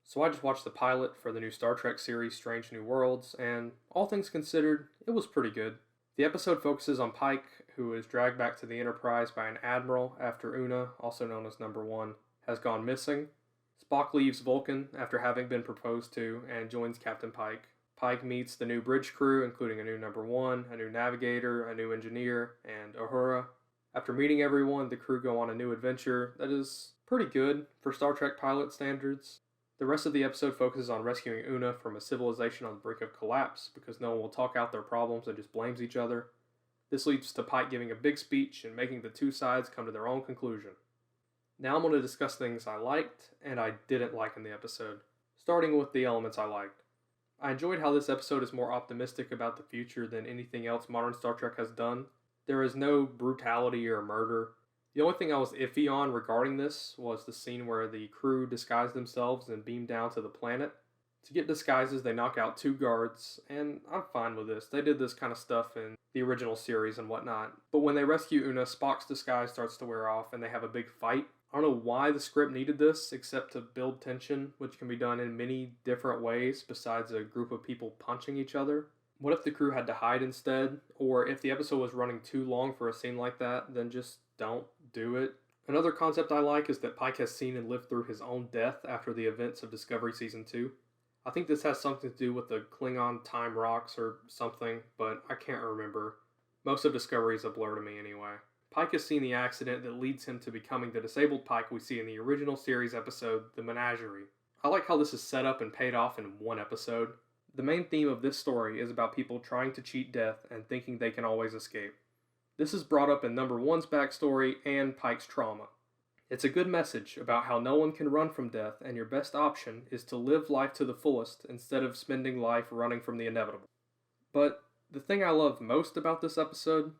So I just watched the pilot for the new Star Trek series Strange New Worlds, and all things considered, it was pretty good. The episode focuses on Pike, who is dragged back to the Enterprise by an admiral after Una, also known as Number One, has gone missing. Spock leaves Vulcan after having been proposed to and joins Captain Pike. Pike meets the new bridge crew, including a new Number One, a new navigator, a new engineer, and Uhura. After meeting everyone, the crew go on a new adventure that is pretty good for Star Trek pilot standards. The rest of the episode focuses on rescuing Una from a civilization on the brink of collapse because no one will talk out their problems and just blames each other. This leads to Pike giving a big speech and making the two sides come to their own conclusion. Now I'm going to discuss things I liked and I didn't like in the episode, starting with the elements I liked. I enjoyed how this episode is more optimistic about the future than anything else modern Star Trek has done. There is no brutality or murder. The only thing I was iffy on regarding this was the scene where the crew disguise themselves and beam down to the planet. To get disguises, they knock out two guards, and I'm fine with this. They did this kind of stuff in the original series and whatnot. But when they rescue Una, Spock's disguise starts to wear off and they have a big fight. I don't know why the script needed this, except to build tension, which can be done in many different ways besides a group of people punching each other. What if the crew had to hide instead? Or if the episode was running too long for a scene like that, then just don't do it. Another concept I like is that Pike has seen and lived through his own death after the events of Discovery Season 2. I think this has something to do with the Klingon time rocks or something, but I can't remember. Most of Discovery is a blur to me anyway. Pike has seen the accident that leads him to becoming the disabled Pike we see in the original series episode, The Menagerie. I like how this is set up and paid off in one episode. The main theme of this story is about people trying to cheat death and thinking they can always escape. This is brought up in Number One's backstory and Pike's trauma. It's a good message about how no one can run from death and your best option is to live life to the fullest instead of spending life running from the inevitable. But the thing I love most about this episode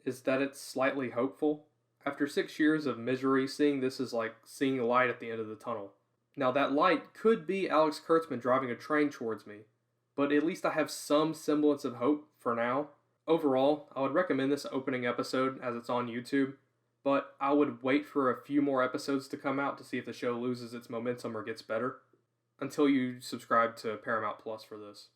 is that it's slightly hopeful. After 6 years of misery, seeing this is like seeing a light at the end of the tunnel. Now that light could be Alex Kurtzman driving a train towards me, but at least I have some semblance of hope for now. Overall, I would recommend this opening episode as it's on YouTube, but I would wait for a few more episodes to come out to see if the show loses its momentum or gets better, until you subscribe to Paramount Plus for this.